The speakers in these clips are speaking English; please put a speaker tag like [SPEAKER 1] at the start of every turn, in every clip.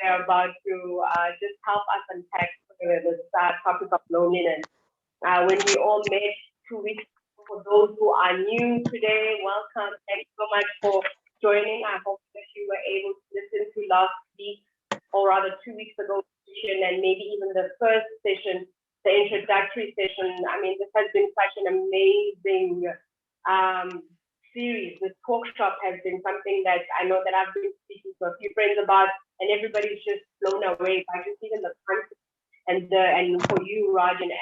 [SPEAKER 1] we're about to just help us unpack this topic of loneliness. When we all met 2 weeks ago, for those who are new today, welcome. Thank you so much for joining. I hope that you were able to listen to last week, or rather 2 weeks ago, session, and maybe even the first session, the introductory session. I mean, this has been such an amazing series. This talk shop has been something that I know that I've been speaking to a few friends about, and everybody's just blown away by just even the concept and for you, Raj, and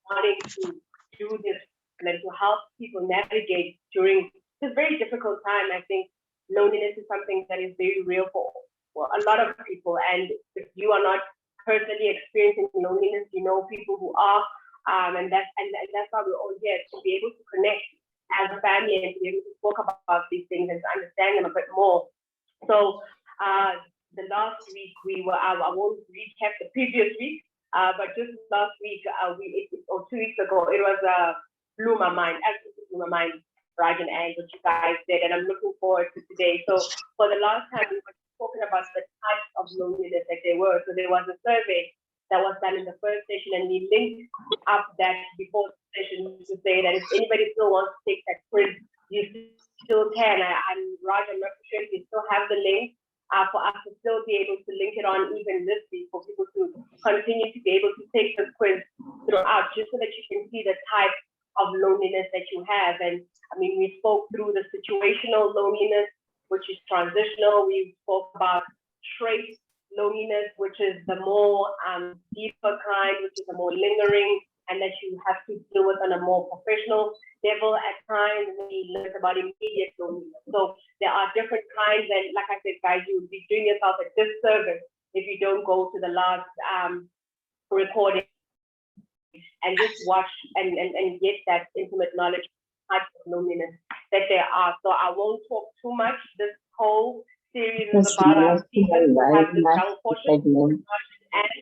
[SPEAKER 1] wanting to do this and to help people navigate during this very difficult time. I think loneliness is something that is very real for a lot of people, and if you are not personally experiencing loneliness, you know people who are, and that's why we're all here, to be able to connect as a family and to be able to talk about these things and to understand them a bit more. So the last week I won't recap the previous week, but just last week, or 2 weeks ago, it was blew my mind, absolutely blew my mind, Raj and Anne, what you guys did, and I'm looking forward to today. So for the last time, we were talking about the types of loneliness that there were. So there was a survey that was done in the first session, and we linked up that before the session to say that if anybody still wants to take that quiz, you still can. I'm Raj, I'm not sure if you still have the link for us to still be able to link it on even this week for people to continue to be able to take this quiz throughout, just so that you can see the type of loneliness that you have. And I mean, we spoke through the situational loneliness, which is transitional. We spoke about trait loneliness, which is the more deeper kind, which is the more lingering, and that you have to deal with on a more professional level at times. And then we learned about immediate loneliness. So there are different kinds, and like I said, guys, you would be doing yourself a disservice if you don't go to the last recording and just watch and get that intimate knowledge of types of loneliness that there are. So I won't talk too much. This whole series is about our speakers who have this young portion. And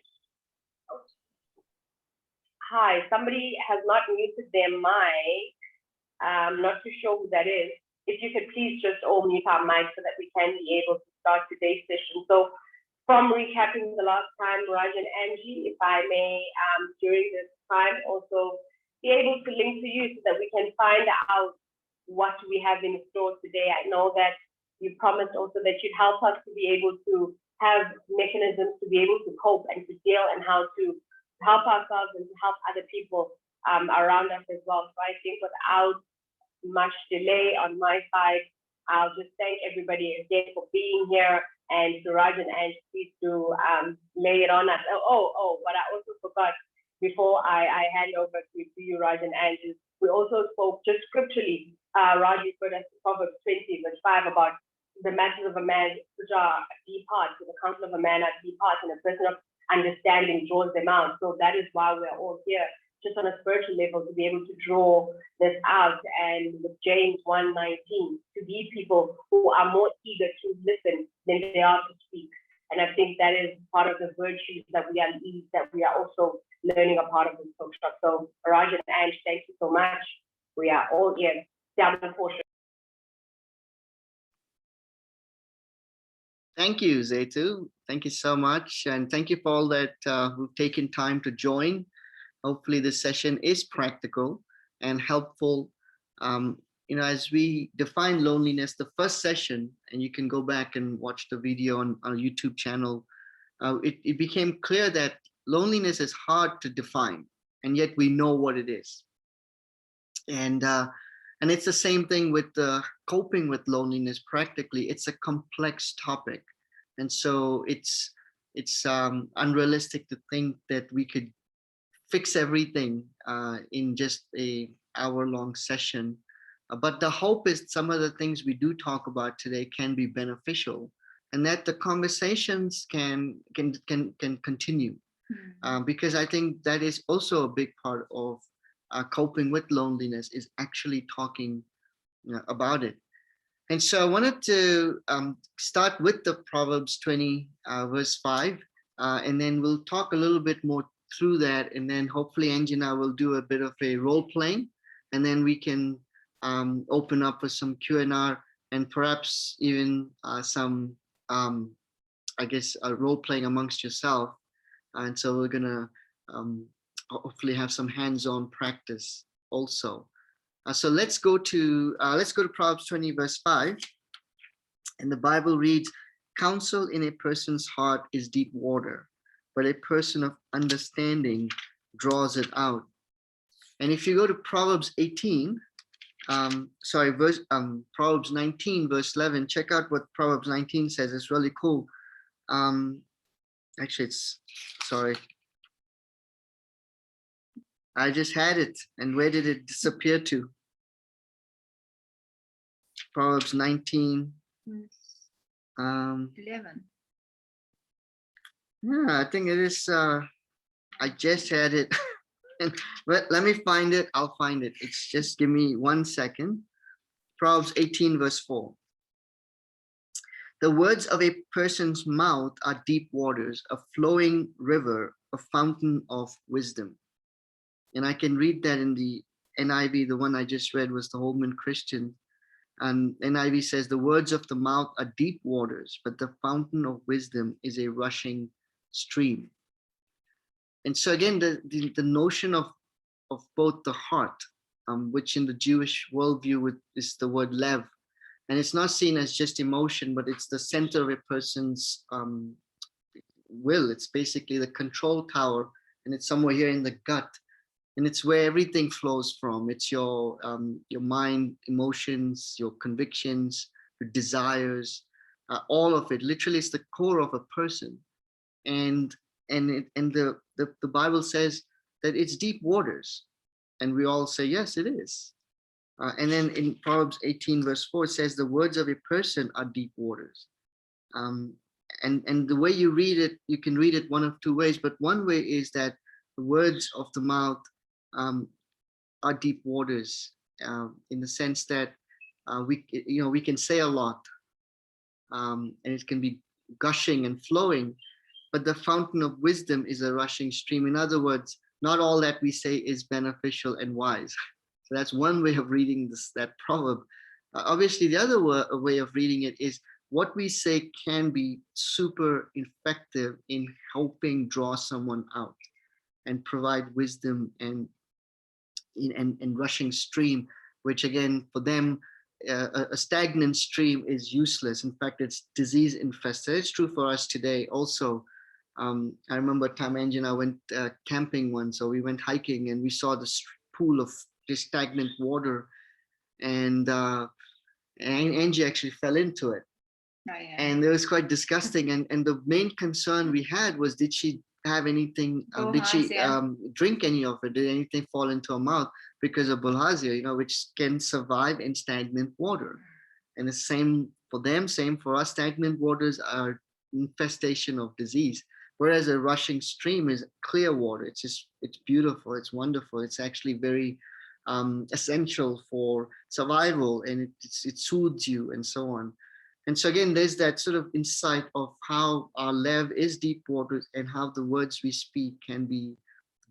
[SPEAKER 1] hi, somebody has not muted their mic. I'm not too sure who that is. If you could please just all mute our mic so that we can be able to start today's session. So from recapping the last time, Raj and Angie, if I may, during this time, also be able to link to you so that we can find out what we have in store today. I know that you promised also that you'd help us to be able to have mechanisms to be able to cope and to deal, and how to help ourselves and to help other people around us as well. So I think without much delay on my side, I'll just thank everybody again for being here, and to Raj and Ange, please do lay it on us. But I also forgot, before I hand over to you, Raj and Ange, we also spoke just scripturally. Raj referred us to Proverbs 20, verse 5, about the matters of a man which are deep heart, so the counsel of a man are deep heart, and a person of understanding draws them out. So that is why we're all here, just on a spiritual level, to be able to draw this out. And with James 1:19, to be people who are more eager to listen than they are to speak. And I think that is part of the virtues that we are also learning a part of this workshop. So Raj and Ange, thank you so much. We are all here.
[SPEAKER 2] Thank you, Zaitu. Thank you so much. And thank you for all that who've taken time to join. Hopefully this session is practical and helpful. As we define loneliness, the first session, and you can go back and watch the video on our YouTube channel, it became clear that loneliness is hard to define, and yet we know what it is. And it's the same thing with coping with loneliness. Practically, it's a complex topic, and so it's unrealistic to think that we could fix everything in just a hour-long session. But the hope is some of the things we do talk about today can be beneficial, and that the conversations can continue, because I think that is also a big part of coping with loneliness, is actually talking about it. And so I wanted to start with the Proverbs 20 verse 5, and then we'll talk a little bit more through that, and then hopefully Angie and I will do a bit of a role playing, and then we can open up for some Q&R, and perhaps even some I guess, role playing amongst yourself. And so we're gonna hopefully have some hands-on practice also. So let's go to Proverbs 20 verse 5, and the Bible reads, "Counsel in a person's heart is deep water, but a person of understanding draws it out." And if you go to Proverbs 18, Proverbs 19 verse 11, check out what Proverbs 19 says. It's really cool. Actually, sorry. I just had it, and where did it disappear to? Proverbs 19.
[SPEAKER 3] 11.
[SPEAKER 2] Yeah, I think it is. I just had it. But let me find it. I'll find it. It's just give me 1 second. Proverbs 18 verse 4. "The words of a person's mouth are deep waters, a flowing river, a fountain of wisdom." And I can read that in the NIV. The one I just read was the Holman Christian. And NIV says, "The words of the mouth are deep waters, but the fountain of wisdom is a rushing stream." And so again, the notion of both the heart, which in the Jewish worldview is the word lev, and it's not seen as just emotion, but it's the center of a person's will. It's basically the control tower, and it's somewhere here in the gut, and it's where everything flows from. It's your mind, emotions, your convictions, your desires, all of it. Literally, it's the core of a person, and the Bible says that it's deep waters, and we all say yes, it is. And then in Proverbs 18 verse 4, it says the words of a person are deep waters. And the way you read it, you can read it one of two ways, but one way is that the words of the mouth are deep waters, in the sense that we can say a lot, and it can be gushing and flowing, but the fountain of wisdom is a rushing stream. In other words, not all that we say is beneficial and wise. So that's one way of reading that proverb. Obviously, the other way of reading it is what we say can be super effective in helping draw someone out and provide wisdom and rushing stream, which again, for them, a stagnant stream is useless. In fact, it's disease infested. It's true for us today also. I remember Tam, Angie, and I went camping once, so we went hiking and we saw this pool of just stagnant water, and Angie actually fell into it.
[SPEAKER 3] Oh, yeah.
[SPEAKER 2] And it was quite disgusting. And the main concern we had was, did she have anything? Did she drink any of it? Did anything fall into her mouth? Because of bilharzia, which can survive in stagnant water. And the same for them, same for us. Stagnant waters are infestation of disease. Whereas a rushing stream is clear water. It's beautiful. It's wonderful. It's actually very essential for survival, and it soothes you and so on. And so again, there's that sort of insight of how our lev is deep waters, and how the words we speak can be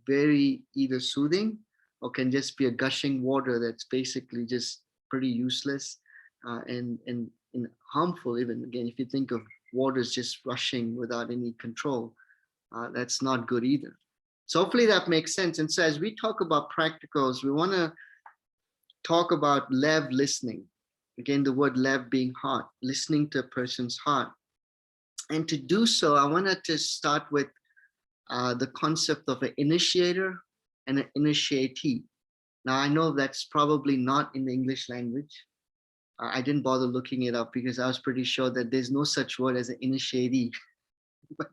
[SPEAKER 2] very either soothing or can just be a gushing water that's basically just pretty useless, and harmful. Even again, if you think of waters just rushing without any control, that's not good either. So hopefully that makes sense. And so as we talk about practicals, we want to talk about lev listening. Again, the word lev being heart, listening to a person's heart. And to do so, I wanted to start with the concept of an initiator and an initiatee. Now, I know that's probably not in the English language. I didn't bother looking it up because I was pretty sure that there's no such word as an initiatee. But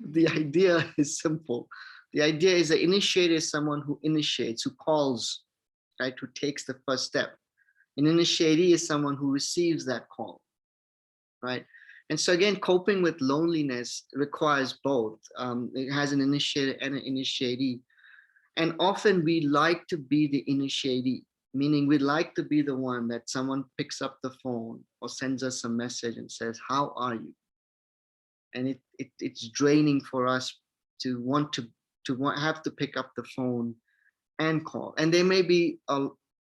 [SPEAKER 2] the idea is simple. The idea is an initiator is someone who initiates, who calls, right, who takes the first step. An initiatee is someone who receives that call, right? And so again, coping with loneliness requires both. It has an initiator and an initiatee. And often we like to be the initiatee, meaning we'd like to be the one that someone picks up the phone or sends us a message and says, "How are you?" And it's draining for us to have to pick up the phone and call. And there may be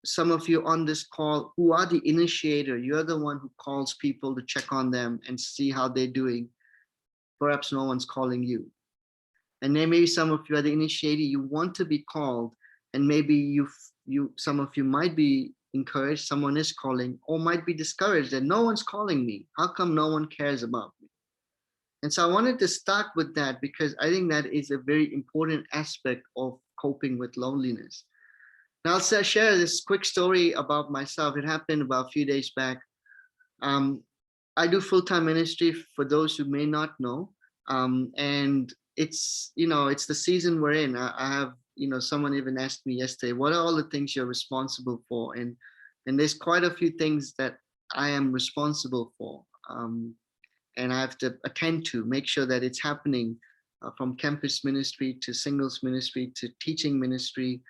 [SPEAKER 2] some of you on this call who are the initiator. You're the one who calls people to check on them and see how they're doing. perhaps no one's calling you. And then maybe some of you are the initiator, you want to be called, and maybe some of you might be encouraged, someone is calling, or might be discouraged that no one's calling me. How come no one cares about me? And so I wanted to start with that because I think that is a very important aspect of coping with loneliness. Now I'll share this quick story about myself. It happened about a few days back. Um, I do full-time ministry for those who may not know. And it's, it's the season we're in. I have, someone even asked me yesterday, what are all the things you're responsible for? And there's quite a few things that I am responsible for. And I have to attend to, make sure that it's happening, from campus ministry to singles ministry to teaching ministry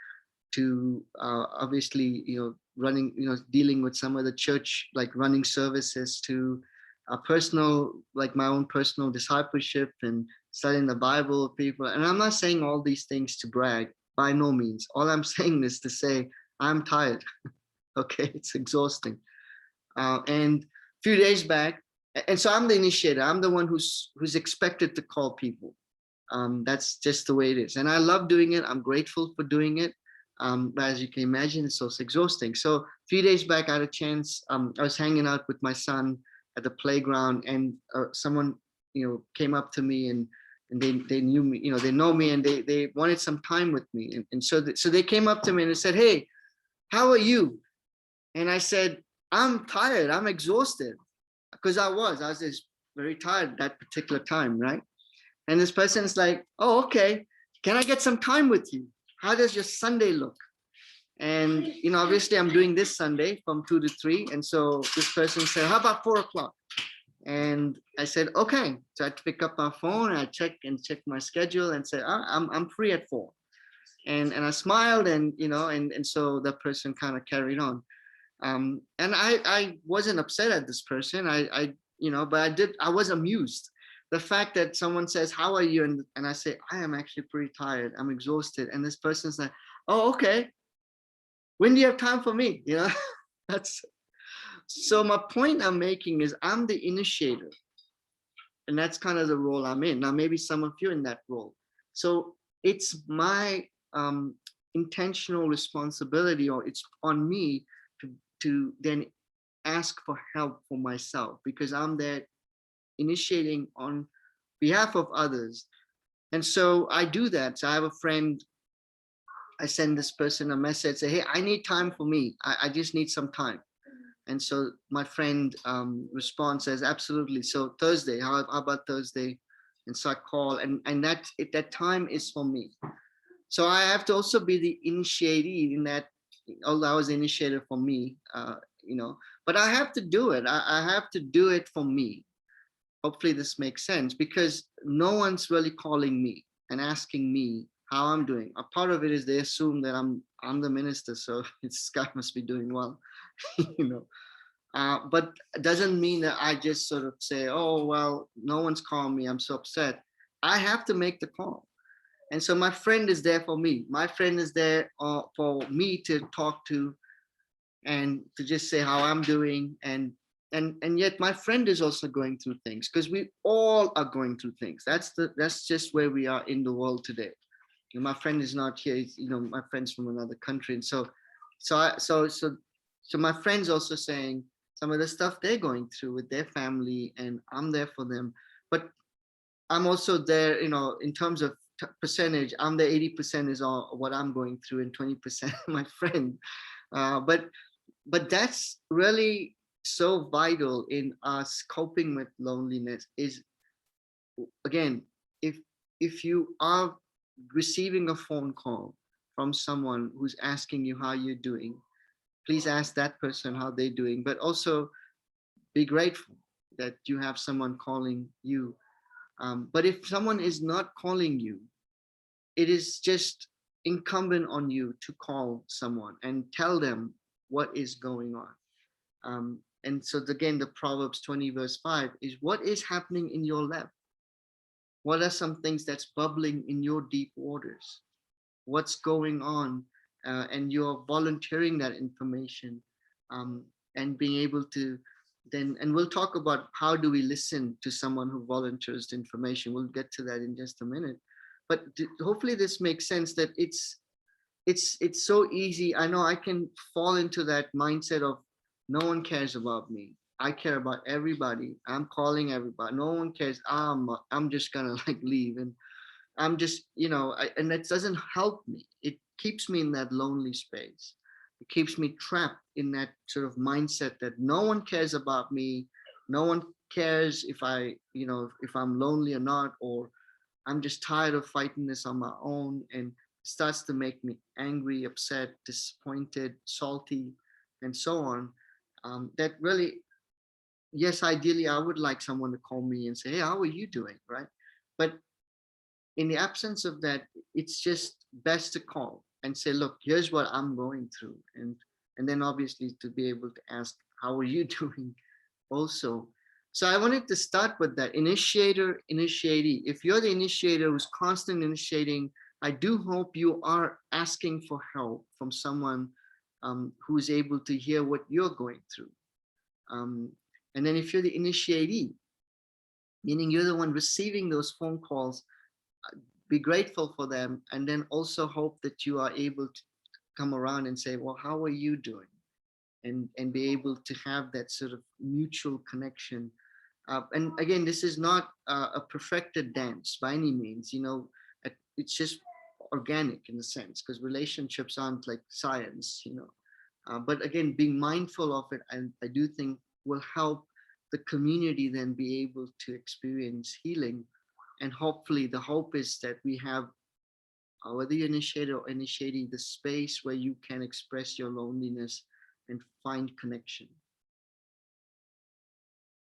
[SPEAKER 2] to obviously, running, dealing with some of the church, like running services, to personal, like my own personal discipleship and studying the Bible with people. And I'm not saying all these things to brag, by no means. All I'm saying is to say I'm tired. Okay, it's exhausting. And a few days back, and so I'm the initiator. I'm the one who's expected to call people. That's just the way it is, and I love doing it. I'm grateful for doing it. But as you can imagine, it's also exhausting. So a few days back, I had a chance. I was hanging out with my son at the playground, and someone, came up to me, and they knew me. They know me, and they wanted some time with me. And so they came up to me and they said, "Hey, how are you?" And I said, "I'm tired. I'm exhausted," because I was just very tired that particular time, right? And this person's like, "Oh, okay. Can I get some time with you? How does your Sunday look?" And obviously I'm doing this Sunday from 2 to 3. And so this person said, "How about 4 o'clock?" And I said, "Okay." So I pick up my phone and I check my schedule and say, I'm free at 4. And I smiled, and and so that person kind of carried on. And I wasn't upset at this person. But I was amused. The fact that someone says, "How are you?" And I say, "I am actually pretty tired. I'm exhausted." And this person's like, "Oh, okay. When do you have time for me?" That's so my point I'm making is I'm the initiator. And that's kind of the role I'm in. Now, maybe some of you in that role. So it's my intentional responsibility, or it's on me to then ask for help for myself, because I'm there initiating on behalf of others. And so I do that. So I have a friend, I send this person a message, say, "Hey, I need time for me. I just need some time." And so my friend responds, says, "Absolutely. So Thursday, how about Thursday?" And so I call, and that time is for me. So I have to also be the initiatee in that, although I was the initiator for me, but I have to do it. I have to do it for me. Hopefully this makes sense, because no one's really calling me and asking me how I'm doing. A part of it is they assume that I'm the minister, so this guy must be doing well, but it doesn't mean that I just sort of say, "Oh, well, no one's calling me. I'm so upset." I have to make the call. And so my friend is there for me. My friend is there for me to talk to and to just say how I'm doing. And yet my friend is also going through things, because we all are going through things. That's just where we are in the world today. And my friend is not here. My friend's from another country. And so my friend's also saying some of the stuff they're going through with their family, and I'm there for them. But I'm also there, in terms of percentage, I'm the 80% is all what I'm going through, and 20% my friend. But that's really so vital in us coping with loneliness. Is, again, if you are receiving a phone call from someone who's asking you how you're doing, please ask that person how they're doing, but also be grateful that you have someone calling you. But if someone is not calling you, it is just incumbent on you to call someone and tell them what is going on. And so again, the Proverbs 20 verse 5 is, what is happening in your lap? What are some things that's bubbling in your deep waters? What's going on? And you're volunteering that information, and being able to then, and we'll talk about how do we listen to someone who volunteers the information. We'll get to that in just a minute. But hopefully this makes sense that it's so easy. I know I can fall into that mindset of no one cares about me. I care about everybody. I'm calling everybody. No one cares. I'm just gonna like leave, and I'm just, and that doesn't help me. It keeps me in that lonely space. It keeps me trapped in that sort of mindset that no one cares about me. No one cares if if I'm lonely or not, or I'm just tired of fighting this on my own, and starts to make me angry, upset, disappointed, salty, and so on. That really, yes, ideally, I would like someone to call me and say, "Hey, how are you doing?" Right? But in the absence of that, it's just best to call and say, look, here's what I'm going through. And then obviously to be able to ask, how are you doing also? So I wanted to start with that initiator, initiatee. If you're the initiator who's constantly initiating, I do hope you are asking for help from someone who's able to hear what you're going through. Um, and then if you're the initiatee, meaning you're the one receiving those phone calls, be grateful for them, and then also hope that you are able to come around and say, well, how are you doing, and be able to have that sort of mutual connection. And again, this is not a perfected dance by any means. It's just organic in a sense, because relationships aren't like science. But again, being mindful of it, and I do think will help the community then be able to experience healing. And hopefully the hope is that we have, whether you initiate or initiating, the space where you can express your loneliness and find connection.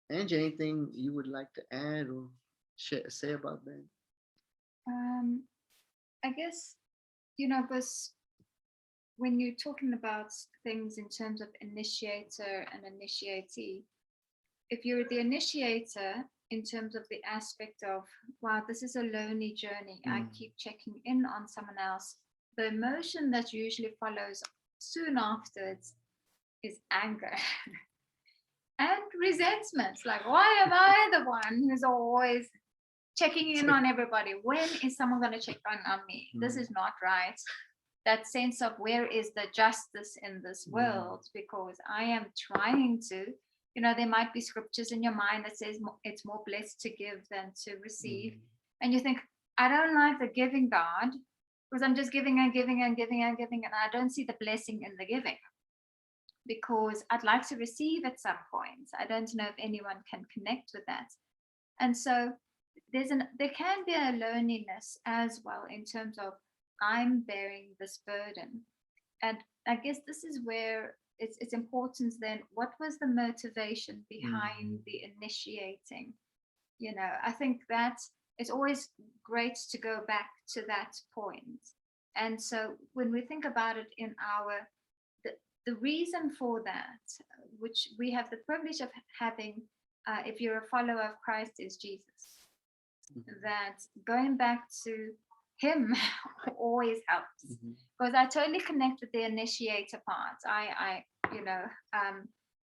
[SPEAKER 2] Ange, anything you would like to add or say about that?
[SPEAKER 3] I guess, because when you're talking about things in terms of initiator and initiatee, if you're the initiator in terms of the aspect of, wow, this is a lonely journey, I keep checking in on someone else, the emotion that usually follows soon afterwards is anger and resentment. Like, why am I the one who's always checking in on everybody? When is someone going to check on me? This is not right. That sense of where is the justice in this world? Because I am trying to, there might be scriptures in your mind that says it's more blessed to give than to receive. And you think, I don't like the giving God, because I'm just giving and giving and giving and giving, and I don't see the blessing in the giving, because I'd like to receive at some point. I don't know if anyone can connect with that. And so there can be a loneliness as well in terms of, I'm bearing this burden. And I guess this is where it's important then, what was the motivation behind the initiating? I think that it's always great to go back to that point. And so when we think about it in the reason for that, which we have the privilege of having, if you're a follower of Christ, is Jesus. That going back to him always helps, because I totally connect with the initiator part.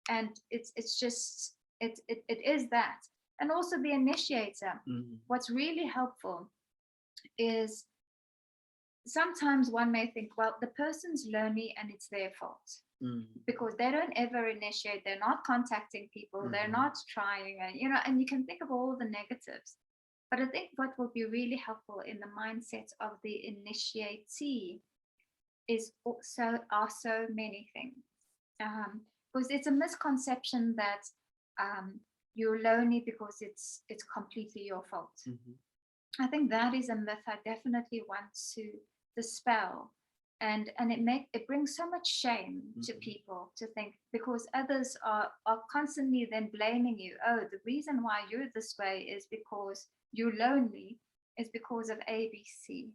[SPEAKER 3] And it's just it is that. And also the initiator, what's really helpful is sometimes one may think, well, the person's lonely and it's their fault, because they don't ever initiate, they're not contacting people, they're not trying, and you can think of all the negatives. But I think what will be really helpful in the mindset of the initiatee are so many things. Because it's a misconception that you're lonely because it's completely your fault. I think that is a myth I definitely want to dispel. And it brings so much shame to people to think, because others are constantly then blaming you. Oh, the reason why you're this way is because you're lonely, is because of ABC.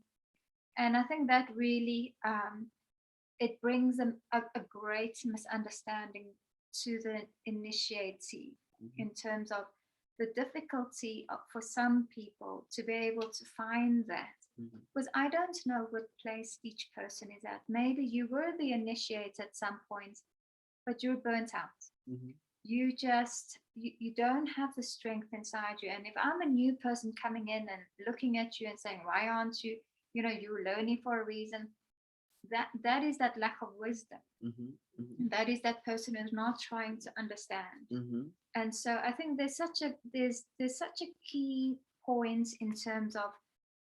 [SPEAKER 3] And I think that really it brings a great misunderstanding to the initiatee in terms of the difficulty for some people to be able to find that. Because I don't know what place each person is at. Maybe you were the initiator at some point, but you're burnt out. you don't have the strength inside you. And if I'm a new person coming in and looking at you and saying, why aren't you, you're learning for a reason, that is that lack of wisdom. That is that person who's not trying to understand. And so I think there's such a key point in terms of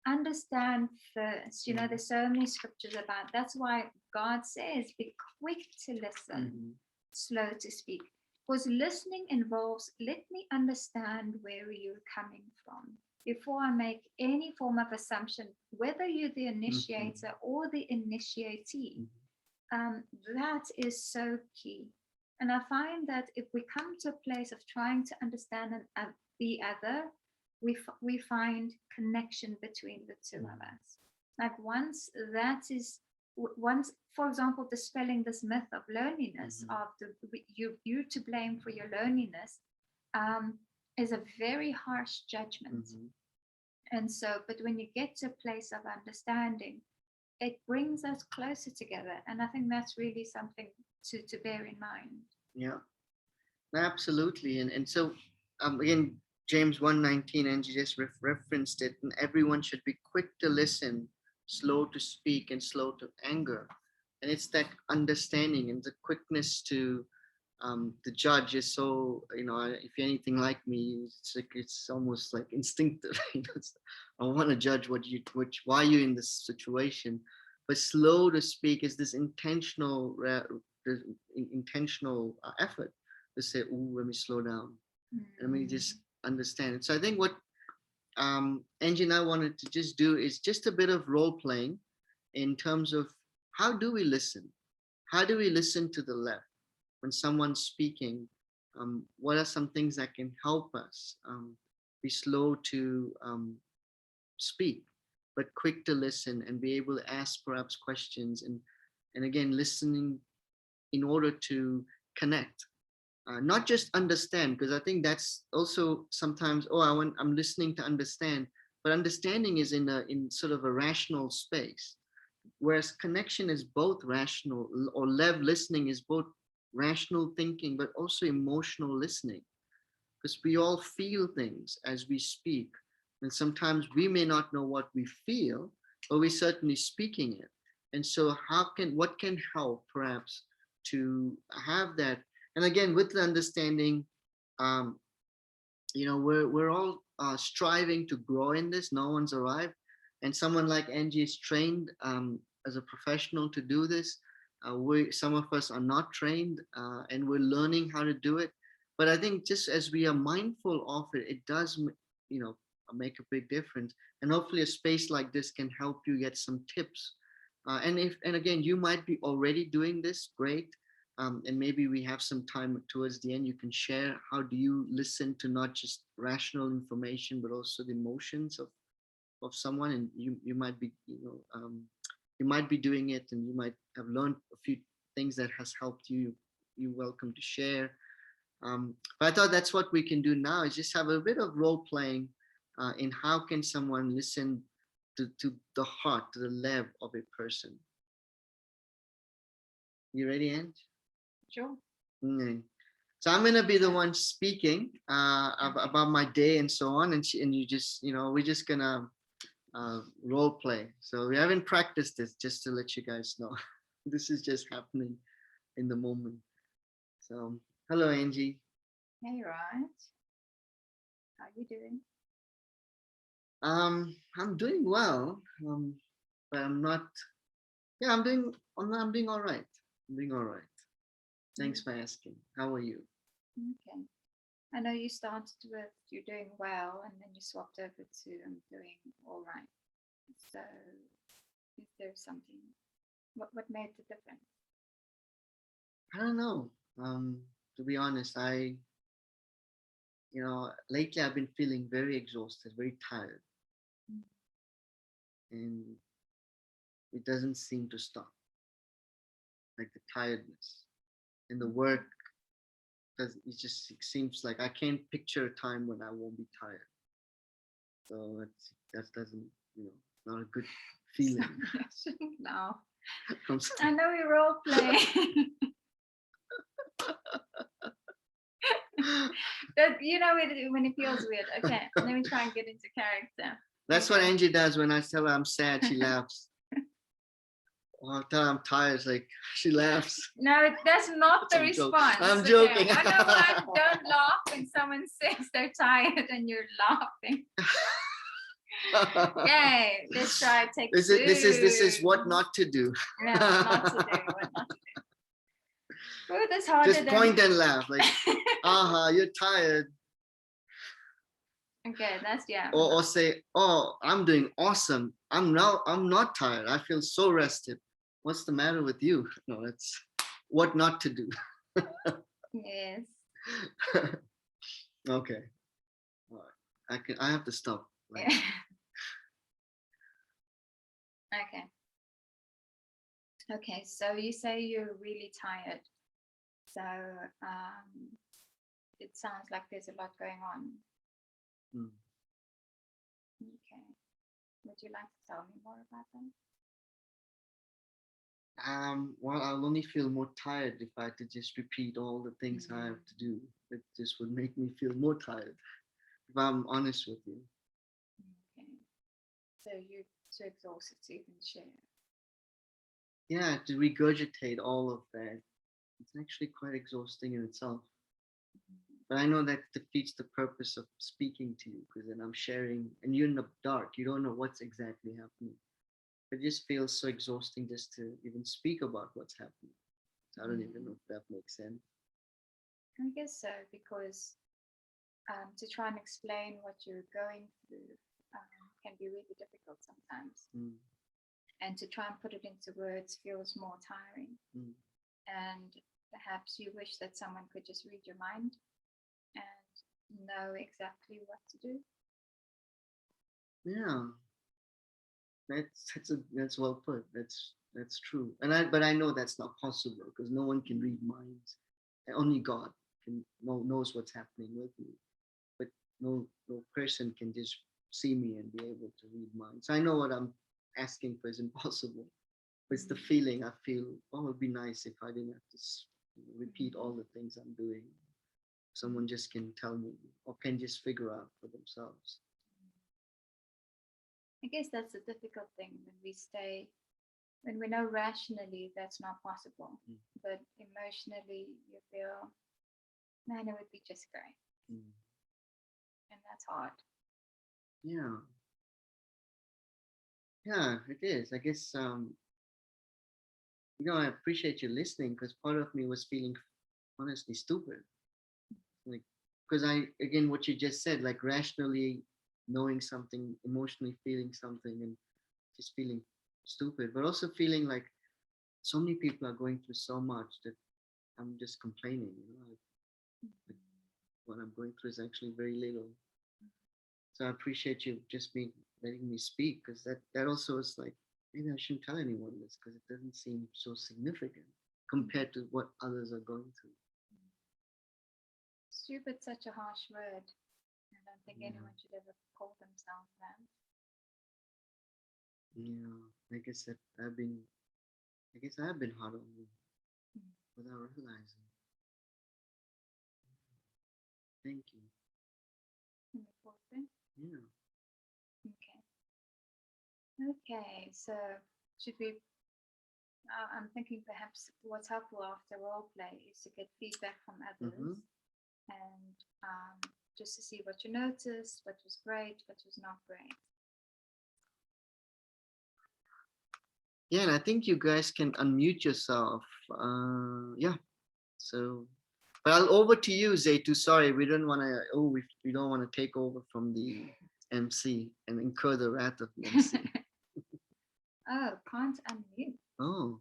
[SPEAKER 3] understand first. There's so many scriptures about, that's why God says be quick to listen, slow to speak, because listening involves, let me understand where you're coming from before I make any form of assumption, whether you're the initiator or the initiatee. That is so key. And I find that if we come to a place of trying to understand the other, we find connection between the two of us. Like once, for example, dispelling this myth of loneliness, of you to blame for your loneliness, is a very harsh judgment. And so, but when you get to a place of understanding, it brings us closer together. And I think that's really something to bear in mind.
[SPEAKER 2] Yeah, absolutely. And so, again, James 1:19, and you just referenced it, and everyone should be quick to listen, slow to speak, and slow to anger. And it's that understanding and the quickness to the judge is so, if you're anything like me, it's almost like instinctive. I want to judge why you're in this situation. But slow to speak is this intentional effort to say, "Ooh, let me slow down. Let me just understand it." So I think what Angie and I wanted to just do is just a bit of role playing in terms of how do we listen? How do we listen to the left when someone's speaking? What are some things that can help us be slow to speak, but quick to listen and be able to ask perhaps questions, and again, listening in order to connect, not just understand, because I think that's also sometimes, I'm listening to understand, but understanding is in sort of a rational space, whereas connection is both rational, or listening is both rational thinking, but also emotional listening, because we all feel things as we speak. And sometimes we may not know what we feel, but we're certainly speaking it. And so what can help perhaps to have that? And again, with the understanding, we're all striving to grow in this. No one's arrived. And someone like Angie is trained as a professional to do this. Some of us are not trained, and we're learning how to do it. But I think just as we are mindful of it, it does, make a big difference. And hopefully a space like this can help you get some tips. And again, you might be already doing this, great. And maybe we have some time towards the end, you can share how do you listen to not just rational information, but also the emotions of someone. And you might be, you might be doing it, and you might have learned a few things that has helped you. You're welcome to share. But I thought that's what we can do now, is just have a bit of role playing in how can someone listen to the heart, to the level of a person. You ready, Ange?
[SPEAKER 3] Sure.
[SPEAKER 2] So I'm gonna be the one speaking about my day and so on, and you just, we're just gonna role play. So we haven't practiced this, just to let you guys know. This is just happening in the moment. So hello, Angie.
[SPEAKER 3] Hey, Raj. How you doing?
[SPEAKER 2] I'm doing well, but I'm not. Yeah, I'm doing all right. I'm doing all right. Thanks for asking. How are you?
[SPEAKER 3] Okay. I know you started with you're doing well, and then you swapped over to I'm doing all right. So, is there something? What made the difference?
[SPEAKER 2] I don't know. To be honest, lately I've been feeling very exhausted, very tired, and it doesn't seem to stop. Like the tiredness and the work, it seems like I can't picture a time when I won't be tired. So that doesn't, not a good feeling.
[SPEAKER 3] No. I know we role play. But you know when it feels weird. Okay, let me try and get into character.
[SPEAKER 2] That's what
[SPEAKER 3] Okay.
[SPEAKER 2] Angie does when I tell her I'm sad. She laughs. Or I tell her I'm tired. It's like she laughs.
[SPEAKER 3] No, that's not the
[SPEAKER 2] I'm joking.
[SPEAKER 3] response.
[SPEAKER 2] I'm
[SPEAKER 3] Okay,
[SPEAKER 2] joking.
[SPEAKER 3] 101, don't laugh when someone says they're tired and you're laughing. Okay, let's try take
[SPEAKER 2] This is what not to do.
[SPEAKER 3] No, what not to do. What not to do. Ooh, that's harder
[SPEAKER 2] Just
[SPEAKER 3] than.
[SPEAKER 2] point and laugh like, you're tired.
[SPEAKER 3] Okay, that's
[SPEAKER 2] Or say, oh, I'm doing awesome. I'm not tired. I feel so rested. What's the matter with you? No, that's what not to do.
[SPEAKER 3] Yes.
[SPEAKER 2] Okay. All right. I have to stop. Like,
[SPEAKER 3] Yeah. Okay. Okay, so you say you're really tired. So it sounds like there's a lot going on.
[SPEAKER 2] hmm.
[SPEAKER 3] Okay. Would you like to tell me more about them?
[SPEAKER 2] Well, I'll only feel more tired if I had to just repeat all the things I have to do. It just would make me feel more tired, if I'm honest with you.
[SPEAKER 3] Okay. So you're too exhausted to even share.
[SPEAKER 2] Yeah, to regurgitate all of that, it's actually quite exhausting in itself. But I know that defeats the purpose of speaking to you, because then I'm sharing and you're in the dark. You don't know what's exactly happening. It just feels so exhausting just to even speak about what's happening. So I don't even know if that makes sense.
[SPEAKER 3] I guess so, because to try and explain what you're going through can be really difficult sometimes.
[SPEAKER 2] Mm.
[SPEAKER 3] And to try and put it into words feels more tiring.
[SPEAKER 2] Mm.
[SPEAKER 3] And perhaps you wish that someone could just read your mind and know exactly what to do.
[SPEAKER 2] Yeah, that's well put. That's true. But I know that's not possible, because no one can read minds. Only God knows what's happening with me. But no person can just see me and be able to read minds. I know what I'm asking for is impossible. But it's the feeling I feel. Oh, it'd be nice if I didn't have to repeat all the things I'm doing. Someone just can tell me, or can just figure out for themselves.
[SPEAKER 3] I guess that's the difficult thing when we know rationally that's not possible, but emotionally you feel, man, it would be just great. And that's hard.
[SPEAKER 2] Yeah. Yeah, it is. I guess, I appreciate you listening, because part of me was feeling honestly stupid. Like, because again, what you just said, like rationally knowing something, emotionally feeling something, and just feeling stupid, but also feeling like so many people are going through so much that I'm just complaining. Like, what I'm going through is actually very little. So I appreciate you just letting me speak, because that also is like, maybe I shouldn't tell anyone this, because it doesn't seem so significant compared to what others are going through.
[SPEAKER 3] Stupid's such a harsh word. I don't think anyone should ever call themselves that.
[SPEAKER 2] Yeah, I guess I've been hard on me without realizing. Thank you. Yeah.
[SPEAKER 3] Okay, so should we? I'm thinking perhaps what's helpful after role play is to get feedback from others and just to see what you noticed, what was great, what was not great.
[SPEAKER 2] Yeah, and I think you guys can unmute yourself. Yeah. So, but I'll over to you, Zaytu. Sorry, we don't want to. Oh, we don't want to take over from the MC and incur the wrath of the MC.
[SPEAKER 3] Oh, can't unmute.
[SPEAKER 2] Oh,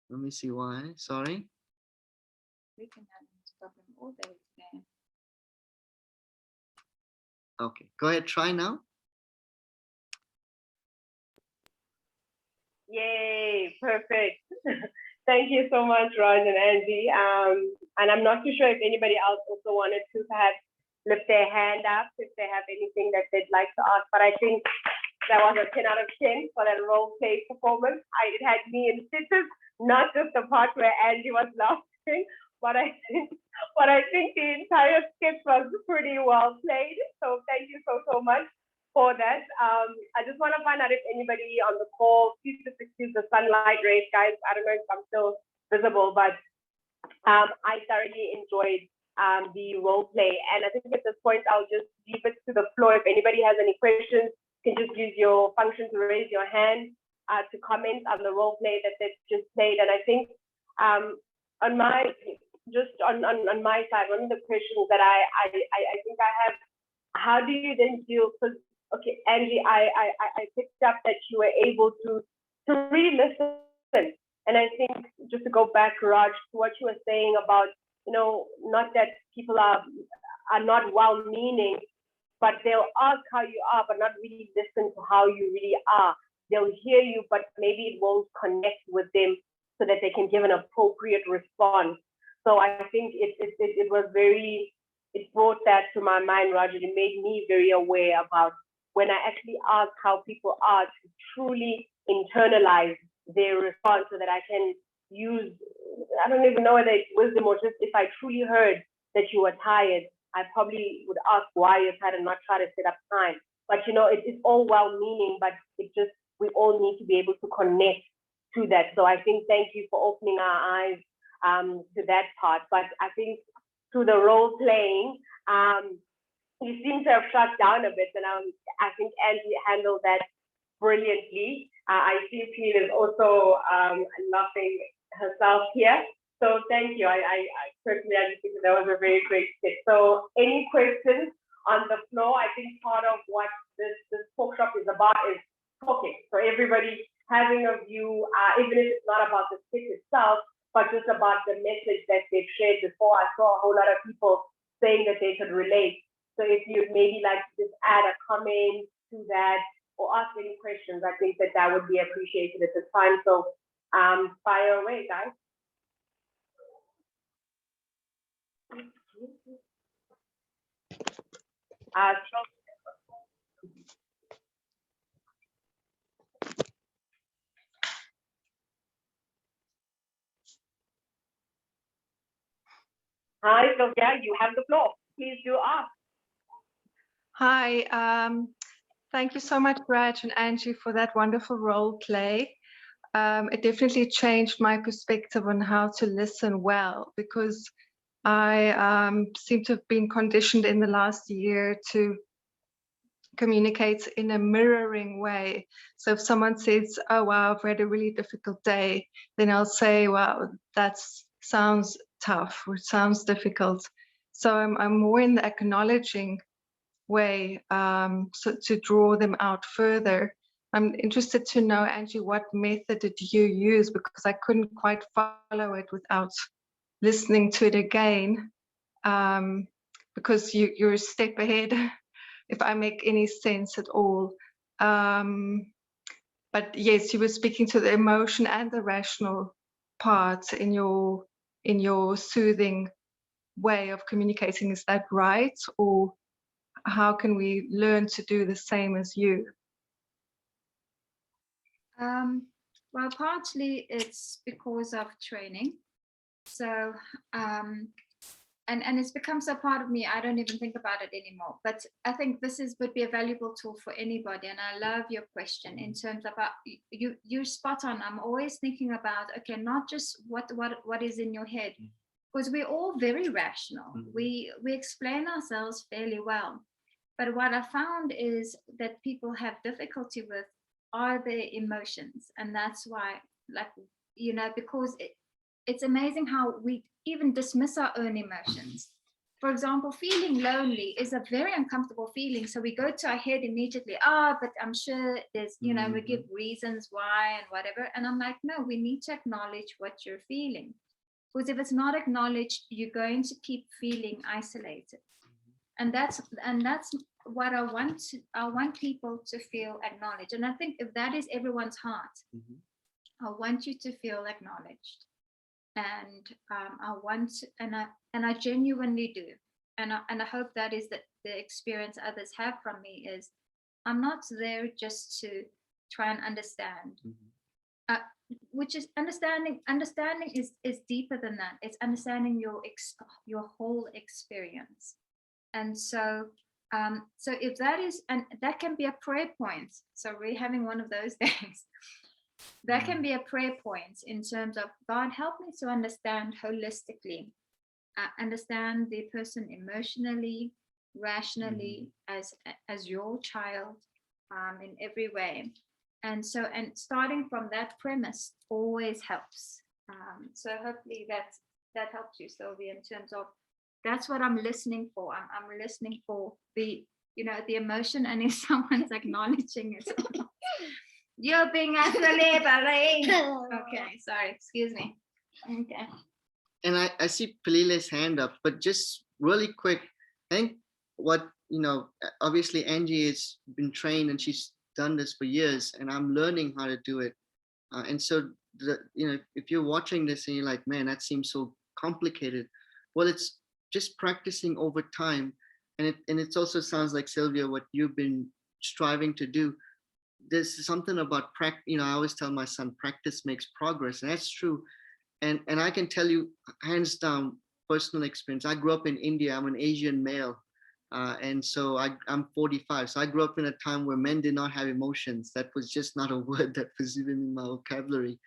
[SPEAKER 2] let me see why. Sorry.
[SPEAKER 3] We can have this problem all day today.
[SPEAKER 2] Okay, go ahead. Try now.
[SPEAKER 1] Yay, perfect. Thank you so much, Raj and Angie. And I'm not too sure if anybody else also wanted to perhaps lift their hand up if they have anything that they'd like to ask. But I think that was a 10 out of 10 for that role play performance. It had me in stitches, not just the part where Angie was laughing, but I think the entire skit was pretty well played. So thank you so much for that. I just want to find out if anybody on the call, please just excuse the sunlight rays, guys. I don't know if I'm still visible, but I thoroughly enjoyed the role play. And I think at this point, I'll just leave it to the floor. If anybody has any questions, you can just use your function to raise your hand to comment on the role play that they've just played. And I think on my my side, one of the questions that I think I have, how do you then deal? Because okay, Angie, I picked up that you were able to really listen. And I think just to go back, Raj, to what you were saying about, not that people are not well-meaning, but they'll ask how you are, but not really listen to how you really are. They'll hear you, but maybe it won't connect with them so that they can give an appropriate response. So I think it was very, it brought that to my mind, Roger. It made me very aware about when I actually ask how people are to truly internalize their response so that I can use, I don't even know whether it's wisdom or just if I truly heard that you were tired, I probably would ask why you're tired and not try to set up time. But it's all well-meaning, but it just, we all need to be able to connect to that. So I think thank you for opening our eyes to that part. But I think through the role playing, you seem to have shut down a bit, and I think Angie handled that brilliantly. I see Peel is also laughing herself here. So thank you. I personally, I just think that was a very great skit. So any questions on the floor? I think part of what this workshop is about is talking. So everybody having a view, even if it's not about the skit itself, but just about the message that they've shared before. I saw a whole lot of people saying that they could relate. So if you'd maybe like to just add a comment to that or ask any questions, I think that would be appreciated at this time. So fire away, guys. Hi, Sylvia, you have the floor. Please do ask.
[SPEAKER 4] Hi, thank you so much, Raj and Angie, for that wonderful role play. It definitely changed my perspective on how to listen well, because I seem to have been conditioned in the last year to communicate in a mirroring way. So if someone says, oh, wow, I've had a really difficult day, then I'll say, wow, that sounds tough or sounds difficult. So I'm more in the acknowledging way, so to draw them out further. I'm interested to know, Angie, what method did you use? Because I couldn't quite follow it without listening to it again, because you're a step ahead, if I make any sense at all. But yes, you were speaking to the emotion and the rational part in your soothing way of communicating. Is that right? Or how can we learn to do the same as you?
[SPEAKER 3] Well, partly it's because of training. So, and it's become so part of me, I don't even think about it anymore. But I think this would be a valuable tool for anybody. And I love your question in terms of, you're spot on. I'm always thinking about, okay, not just what is in your head, because we're all very rational. We explain ourselves fairly well. But what I found is that people have difficulty with are their emotions. And that's why, because it's amazing how we even dismiss our own emotions. For example, feeling lonely is a very uncomfortable feeling. So we go to our head immediately, but I'm sure there's, we give reasons why and whatever. And I'm like, no, we need to acknowledge what you're feeling. Because if it's not acknowledged, you're going to keep feeling isolated. And that's what I want. I want people to feel acknowledged. And I think if that is everyone's heart, I want you to feel acknowledged. And I genuinely do. And I hope that is the experience others have from me is I'm not there just to try and understand. which is understanding. Understanding is deeper than that. It's understanding your whole experience. And so so if that is, and that can be a prayer point, so we're having one of those days, that can be a prayer point in terms of, God, help me to understand holistically, understand the person emotionally, rationally, as your child, in every way. And so, and starting from that premise always helps. So hopefully that helps you, Sylvia, in terms of, that's what I'm listening for. I'm listening for the, the emotion, and if someone's acknowledging it, you're being unbelievable. Okay, sorry, excuse me. Okay.
[SPEAKER 2] And I see Palile's hand up, but just really quick, I think what, obviously Angie has been trained and she's done this for years, and I'm learning how to do it. And so, if you're watching this and you're like, man, that seems so complicated. Well, it's just practicing over time. And it also sounds like, Sylvia, what you've been striving to do. There's something about practice. I always tell my son, practice makes progress. And that's true. And I can tell you, hands down, personal experience. I grew up in India. I'm an Asian male. And so I'm 45. So I grew up in a time where men did not have emotions. That was just not a word that was even in my vocabulary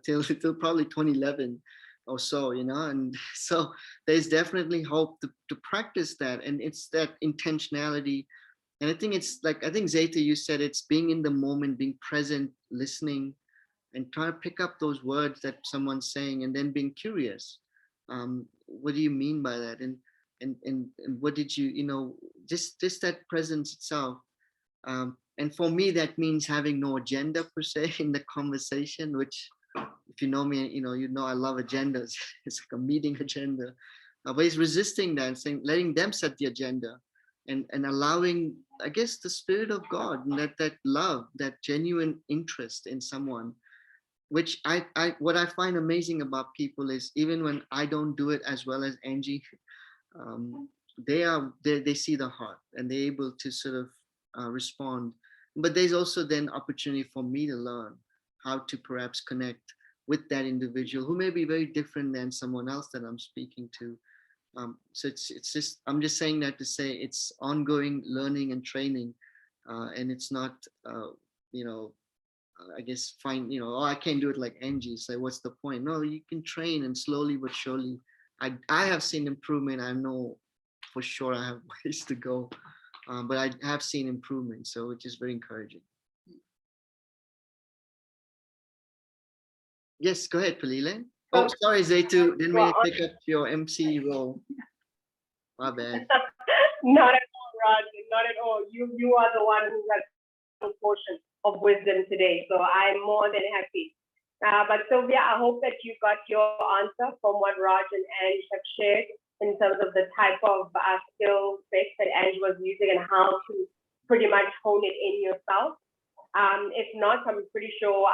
[SPEAKER 2] till probably 2011 or so, and so there's definitely hope to practice that. And it's that intentionality. And I think it's like, I think Zeta, you said, it's being in the moment, being present, listening, and trying to pick up those words that someone's saying, and then being curious. What do you mean by that? And what did you, just that presence itself. And for me, that means having no agenda per se in the conversation, which, if you know me, I love agendas. It's like a meeting agenda. But it's resisting that and saying, letting them set the agenda, and allowing, I guess, the Spirit of God, and that love, that genuine interest in someone, which what I find amazing about people is, even when I don't do it as well as Angie, they see the heart, and they're able to sort of respond. But there's also then opportunity for me to learn how to perhaps connect with that individual who may be very different than someone else that I'm speaking to. So it's just, I'm just saying that to say it's ongoing learning and training, and it's not, I guess, oh, I can't do it like Angie. So what's the point? No, you can train, and slowly but surely, I have seen improvement. I know for sure I have ways to go, but I have seen improvement, so which is very encouraging. Yes, go ahead, Palile. Oh, sorry, Zaitu, didn't mean to pick up your MC role. My bad.
[SPEAKER 1] Not at all, Raj. Not at all. You are the one who has a portion of wisdom today, so I'm more than happy. But Sylvia, I hope that you got your answer from what Raj and Ange have shared in terms of the type of skill set that Ange was using and how to pretty much hone it in yourself. If not, I'm pretty sure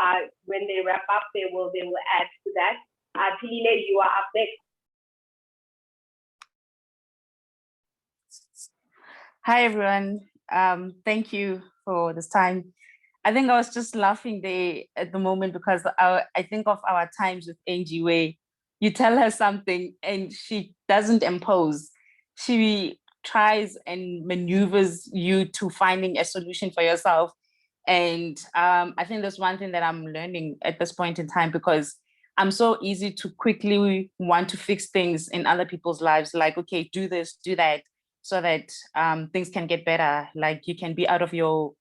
[SPEAKER 1] when they wrap up, they will add to that. Pilile, you are up next.
[SPEAKER 5] Hi, everyone. Thank you for this time. I think I was just laughing there at the moment because I think of our times with Angie, where you tell her something and she doesn't impose. She tries and maneuvers you to finding a solution for yourself. And I think that's one thing that I'm learning at this point in time, because I'm so easy to quickly want to fix things in other people's lives. Like, okay, do this, do that, so that things can get better. Like you can be out of your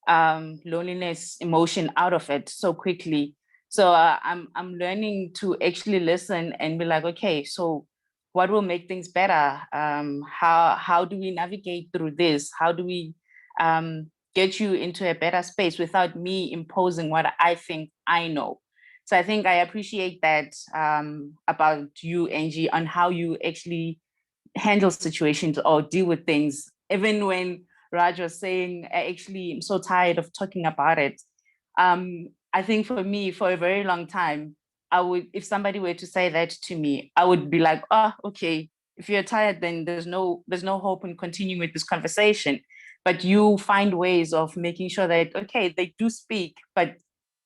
[SPEAKER 5] loneliness emotion, out of it so quickly. So I'm learning to actually listen and be like, okay, so what will make things better? How do we navigate through this? How do we get you into a better space without me imposing what I think I know? So I think I appreciate that about you, Angie, on how you actually handle situations or deal with things. Even when Raj was saying, I actually am so tired of talking about it. I think for me, for a very long time, if somebody were to say that to me, I would be like, oh, okay, if you're tired, then there's no hope in continuing with this conversation. But you find ways of making sure that, okay, they do speak, but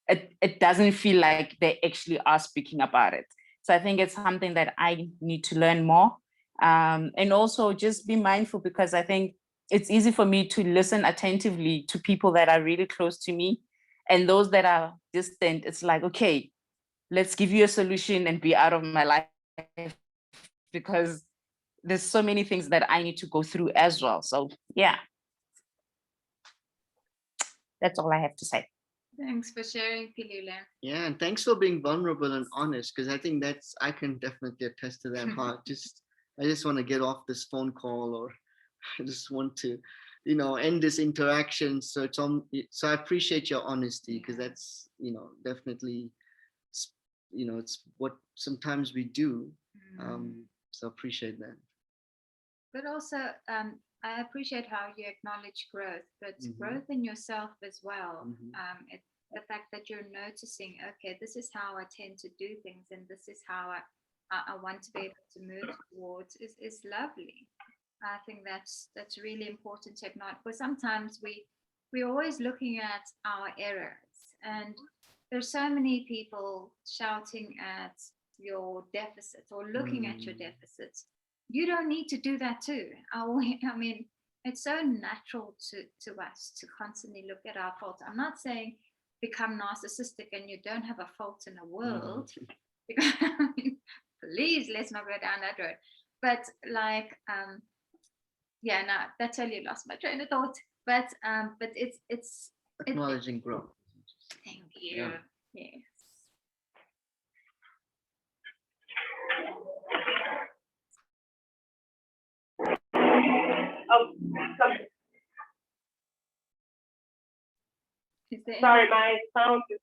[SPEAKER 5] it doesn't feel like they actually are speaking about it. So I think it's something that I need to learn more. And also just be mindful, because I think it's easy for me to listen attentively to people that are really close to me, and those that are distant, it's like, okay, let's give you a solution and be out of my life, because there's so many things that I need to go through as well. So yeah, that's all I have to say.
[SPEAKER 3] Thanks for sharing, Pilule.
[SPEAKER 2] Yeah, and thanks for being vulnerable and honest, because I think I can definitely attest to that heart. I just want to get off this phone call, or I just want to, end this interaction. So so I appreciate your honesty, because that's, definitely, it's what sometimes we do. So appreciate that.
[SPEAKER 3] But also, I appreciate how you acknowledge growth, but growth in yourself as well. The fact that you're noticing, okay, this is how I tend to do things, and this is how I want to be able to move towards is lovely. I think that's really important to acknowledge, because sometimes we're always looking at our errors, and there's so many people shouting at your deficits or looking at your deficits. You don't need to do that too. I mean, it's so natural to us to constantly look at our faults. I'm not saying become narcissistic and you don't have a fault in the world. Please, let's not go down that road. But like, yeah, no, that totally lost my train of thought. But it's
[SPEAKER 2] Acknowledging growth.
[SPEAKER 3] Thank you.
[SPEAKER 2] Yeah.
[SPEAKER 3] Yes.
[SPEAKER 1] Oh,
[SPEAKER 3] Is there
[SPEAKER 1] sorry, my sound is,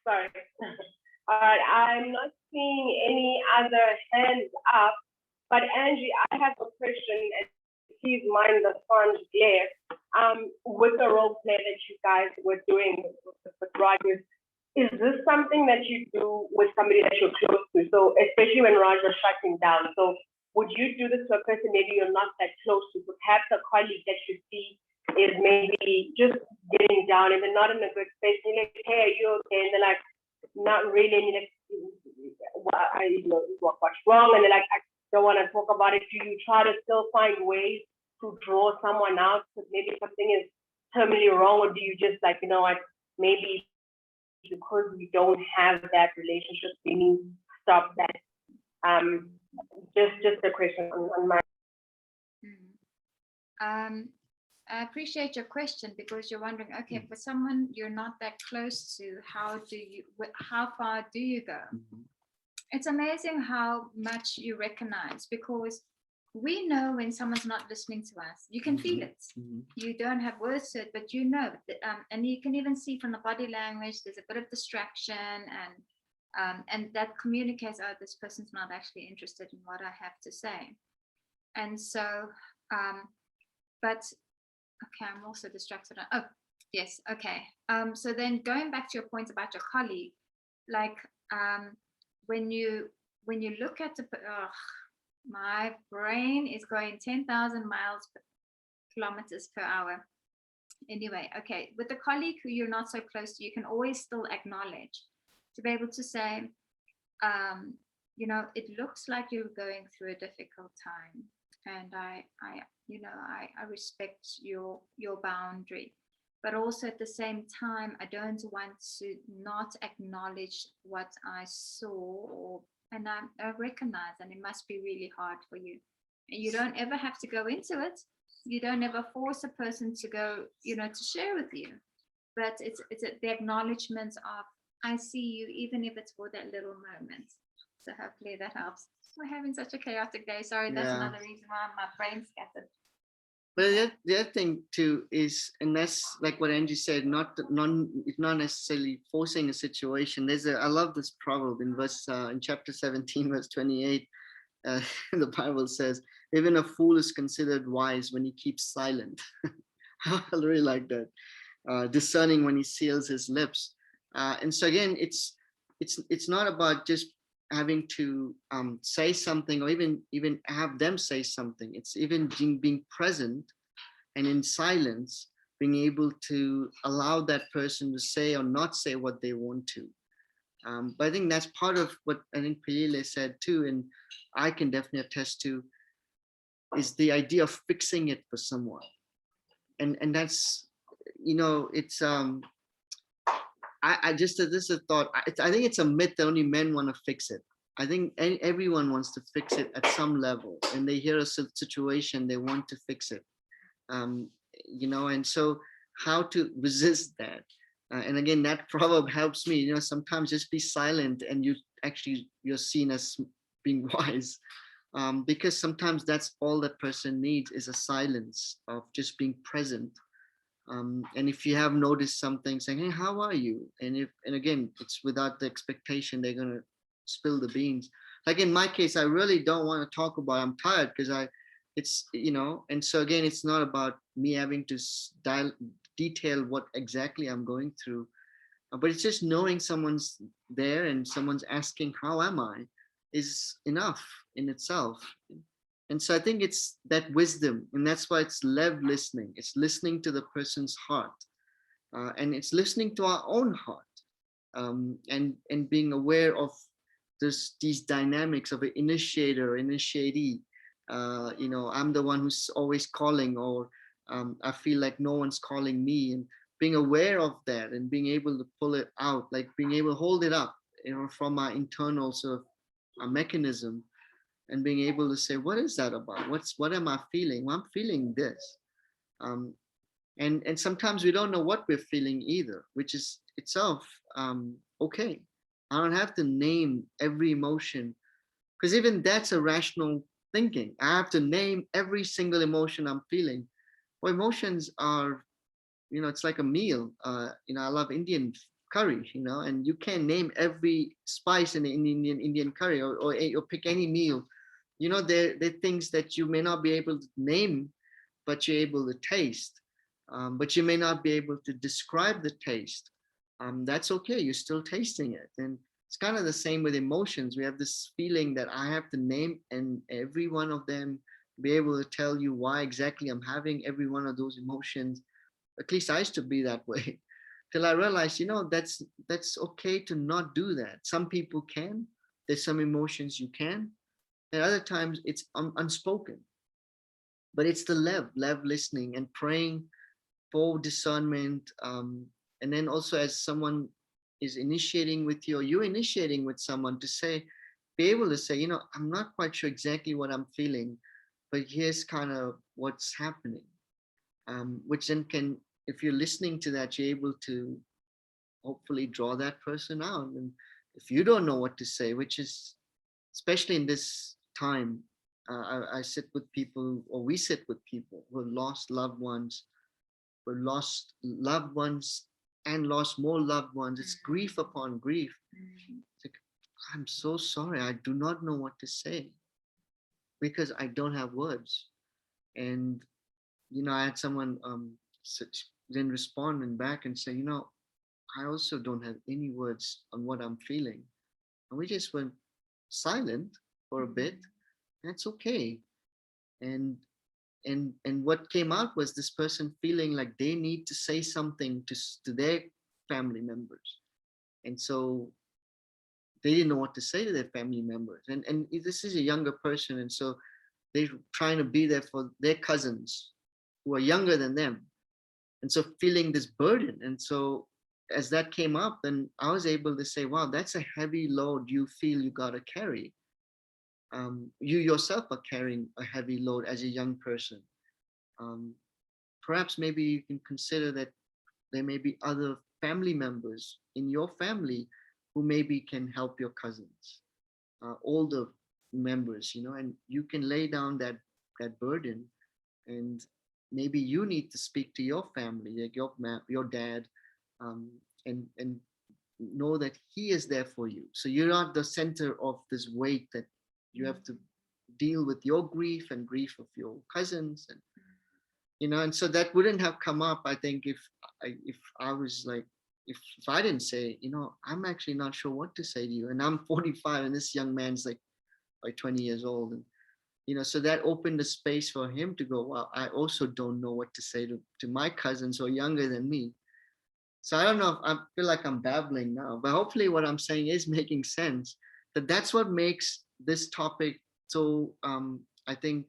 [SPEAKER 1] sorry. All right, I'm not seeing any other hands up, but Angie, I have a question, and please mind the sponge glare. With the role play that you guys were doing with Rogers, is this something that you do with somebody that you're close to? So especially when Roger's shutting down, so would you do this to a person maybe you're not that close to, perhaps a colleague that you see is maybe just getting down and they're not in a good space, and you're like, hey, are you okay? And they're like, not really, and you're like, what's wrong? And they're like, I don't want to talk about it. Do you try to still find ways to draw someone out because maybe something is terminally wrong, or do you just like, what, maybe because we don't have that relationship, we need to stop that? Just a question on my.
[SPEAKER 3] I appreciate your question, because you're wondering, okay, for someone you're not that close to, how far do you go? It's amazing how much you recognize, because we know when someone's not listening to us. You can feel it. You don't have words to it, but you know, and you can even see from the body language, there's a bit of distraction, and that communicates, oh, this person's not actually interested in what I have to say. And so, but okay, I'm also distracted. Oh, yes, okay. So then going back to your point about your colleague, like when you look at my brain is going 10,000 kilometers per hour. Anyway, okay, with a colleague who you're not so close to, you can always still acknowledge, to be able to say, it looks like you're going through a difficult time, and I respect your boundary, but also at the same time, I don't want to not acknowledge what I saw, and I recognize, and it must be really hard for you. And you don't ever have to go into it. You don't ever force a person to go, to share with you. But it's the acknowledgement of, I see you, even if it's for that little moment. So hopefully that helps. We're having such a chaotic day. Sorry, that's another reason why my brain's scattered.
[SPEAKER 2] But the other thing too is, and that's like what Angie said, not necessarily forcing a situation. I love this proverb in chapter 17, verse 28. The Bible says, even a fool is considered wise when he keeps silent. I really like that. Discerning when he seals his lips. And so again, it's not about just having to say something, or even have them say something. It's even being present and in silence being able to allow that person to say or not say what they want to. But I think that's part of what I think Payile said too, and I can definitely attest to, is the idea of fixing it for someone. And that's, it's I just, this is a thought. I think it's a myth that only men want to fix it. I think everyone wants to fix it at some level, and they hear a situation, they want to fix it. And so how to resist that? And again, that proverb helps me. Sometimes just be silent, and you're seen as being wise, because sometimes that's all that person needs, is a silence of just being present. And if you have noticed something, saying, "Hey, how are you?" And again, it's without the expectation they're gonna spill the beans. Like in my case, I really don't want to talk about I'm tired, because and so again, it's not about me having to detail what exactly I'm going through, but it's just knowing someone's there and someone's asking, "How am I?" is enough in itself. And so I think it's that wisdom, and that's why it's lev listening. It's listening to the person's heart, and it's listening to our own heart, and being aware of these dynamics of an initiator, initiatee. I'm the one who's always calling, or I feel like no one's calling me, and being aware of that and being able to pull it out, like being able to hold it up, from our internal sort of a mechanism, and being able to say, what is that about? What am I feeling? Well, I'm feeling this. And sometimes we don't know what we're feeling either, which is itself okay. I don't have to name every emotion, because even that's a rational thinking. I have to name every single emotion I'm feeling. Well, emotions are, it's like a meal. I love Indian curry, and you can't name every spice in the Indian curry, or pick any meal. They're things that you may not be able to name, but you're able to taste. But you may not be able to describe the taste. That's okay. You're still tasting it. And it's kind of the same with emotions. We have this feeling that I have to name and every one of them, be able to tell you why exactly I'm having every one of those emotions. At least I used to be that way till I realized, that's okay to not do that. Some people can. There's some emotions you can, and other times it's unspoken. But it's the lev listening and praying for discernment, and then also as someone is initiating with you, or you're initiating with someone, to say, be able to say, I'm not quite sure exactly what I'm feeling, but here's kind of what's happening, which then can, if you're listening to that, you're able to hopefully draw that person out. And if you don't know what to say, which is especially in this time, I sit with people, or we sit with people who have lost loved ones, and lost more loved ones. It's grief upon grief. It's like, I'm so sorry, I do not know what to say, because I don't have words. And I had someone then respond and back and say, I also don't have any words on what I'm feeling. And we just went silent for a bit. That's okay. And what came out was this person feeling like they need to say something to their family members. And so they didn't know what to say to their family members. And this is a younger person. And so they're trying to be there for their cousins who are younger than them. And so feeling this burden. And so as that came up, then I was able to say, wow, that's a heavy load you feel you got to carry. You yourself are carrying a heavy load as a young person. Perhaps maybe you can consider that there may be other family members in your family who maybe can help your cousins, older members, and you can lay down that burden. And maybe you need to speak to your family, like your dad, and know that he is there for you. So you're not the center of this weight that you have to deal with your grief and grief of your cousins, and so that wouldn't have come up, I think, if I was like, if I didn't say, I'm actually not sure what to say to you, and I'm 45 and this young man's like 20 years old, and so that opened the space for him to go, well, I also don't know what to say to my cousins who are younger than me. So I don't know if I feel like I'm babbling now, but hopefully what I'm saying is making sense. That's what makes this topic so, I think,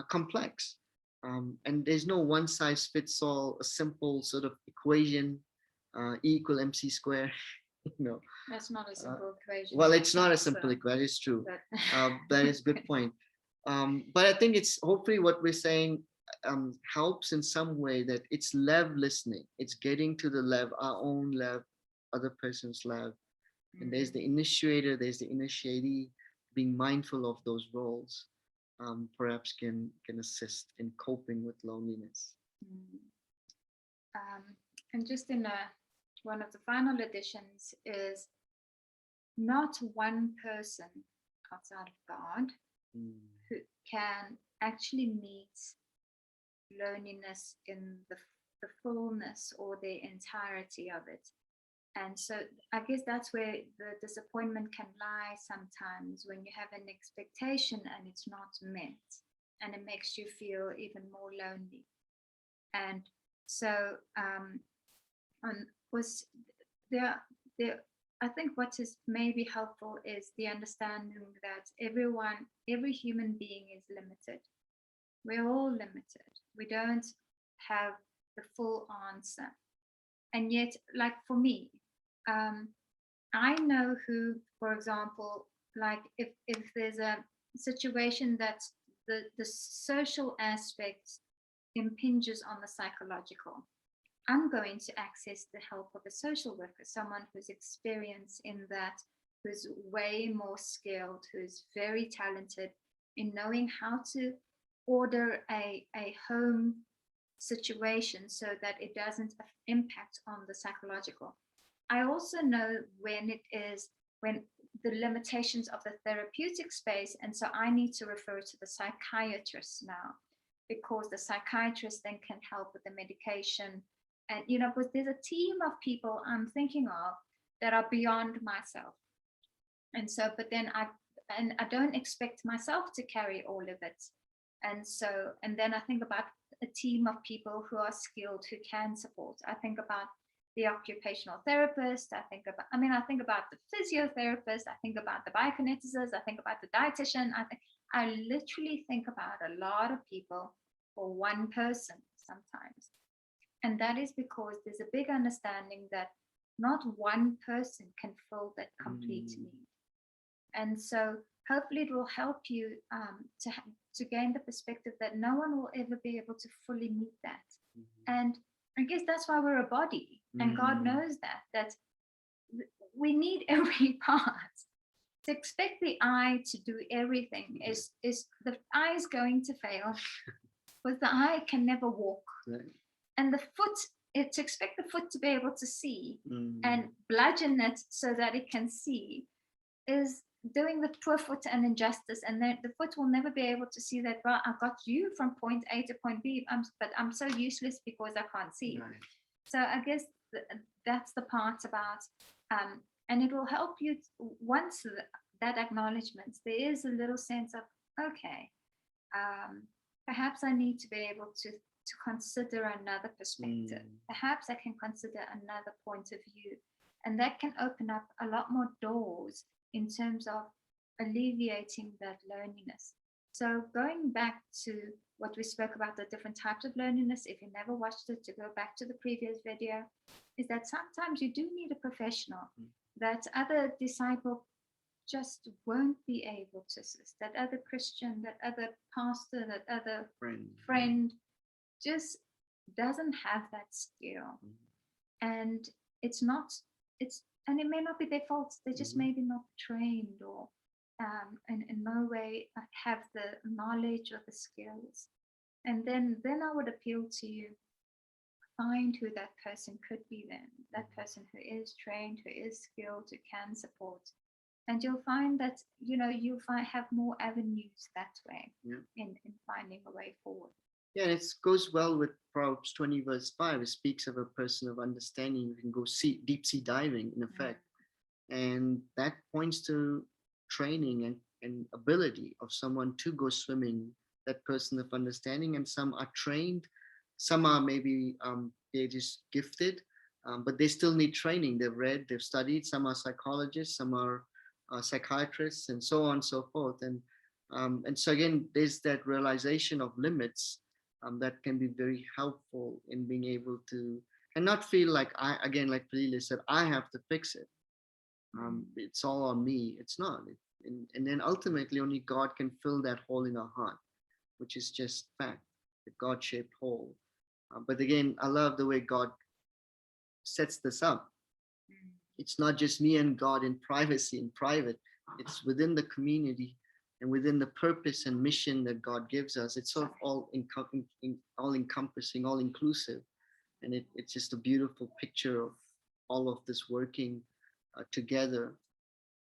[SPEAKER 2] complex. And there's no one size fits all, a simple sort of equation, E equal MC square. No,
[SPEAKER 3] That's not a simple equation.
[SPEAKER 2] well, it's not a
[SPEAKER 3] So,
[SPEAKER 2] simple equation. It's true.
[SPEAKER 3] but-
[SPEAKER 2] That is a good point. But I think it's hopefully what we're saying helps in some way, that it's lev listening. It's getting to the lev, our own lev, other person's lev. And there's the initiator, there's the initiatee. Being mindful of those roles perhaps can assist in coping with loneliness.
[SPEAKER 3] Mm. And just in one of the final editions is not one person outside of God who can actually meet loneliness in the fullness or the entirety of it. And so I guess that's where the disappointment can lie sometimes, when you have an expectation and it's not met, and it makes you feel even more lonely. And so was there I think what is maybe helpful is the understanding that every human being is limited. We're all limited. We don't have the full answer. And yet, like for me, I know who, for example, like if there's a situation that the social aspect impinges on the psychological, I'm going to access the help of a social worker, someone who's experienced in that, who's way more skilled, who's very talented in knowing how to order a home situation so that it doesn't impact on the psychological. I also know when the limitations of the therapeutic space, and so I need to refer to the psychiatrist now, because the psychiatrist then can help with the medication. And because there's a team of people I'm thinking of that are beyond myself. And so, but then I don't expect myself to carry all of it. And so, and then I think about a team of people who are skilled, who can support. I think about the occupational therapist. I think about the physiotherapist. I think about the biokineticist. I think about the dietitian. I literally think about a lot of people for one person sometimes. And that is because there's a big understanding that not one person can fill that complete need. And so hopefully it will help you to gain the perspective that no one will ever be able to fully meet that. And I guess that's why we're a body, and God knows that we need every part. To expect the eye to do everything is the eye is going to fail, because the eye can never walk. Right. And the foot, to expect the foot to be able to see and bludgeon it so that it can see is doing the poor foot an injustice. And then the foot will never be able to see that, well, I got you from point A to point B, but I'm so useless because I can't see. Right. So I guess that's the part about, and it will help you once that acknowledgement, there is a little sense of, okay, perhaps I need to be able to consider another perspective. Perhaps I can consider another point of view. And that can open up a lot more doors in terms of alleviating that loneliness. So going back to what we spoke about, the different types of loneliness, if you never watched it, to go back to the previous video, is that sometimes you do need a professional, that other disciple just won't be able to assist, that other Christian, that other pastor, that other friend just doesn't have that skill. And and it may not be their fault, they just maybe not trained, or in no way have the knowledge or the skills. And then I would appeal to you, find who that person could be then, that person who is trained, who is skilled, who can support. And you'll find that, you'll have more avenues that way in finding a way forward.
[SPEAKER 2] Yeah, and it goes well with Proverbs 20 verse 5. It speaks of a person of understanding who can go deep sea diving, in effect. And that points to training and and ability of someone to go swimming, that person of understanding, and some are trained, some are maybe they're just gifted, but they still need training. They've read, they've studied. Some are psychologists, some are psychiatrists, and so on and so forth. And so again, there's that realization of limits that can be very helpful in being able to, and not feel like I, again, like Palila said, I have to fix it. It's all on me. It's not. And then ultimately, only God can fill that hole in our heart, which is just fact, the God-shaped hole. But again, I love the way God sets this up. It's not just me and God in privacy, in private. It's within the community and within the purpose and mission that God gives us. It's sort of all encompassing, all inclusive, and it's just a beautiful picture of all of this working together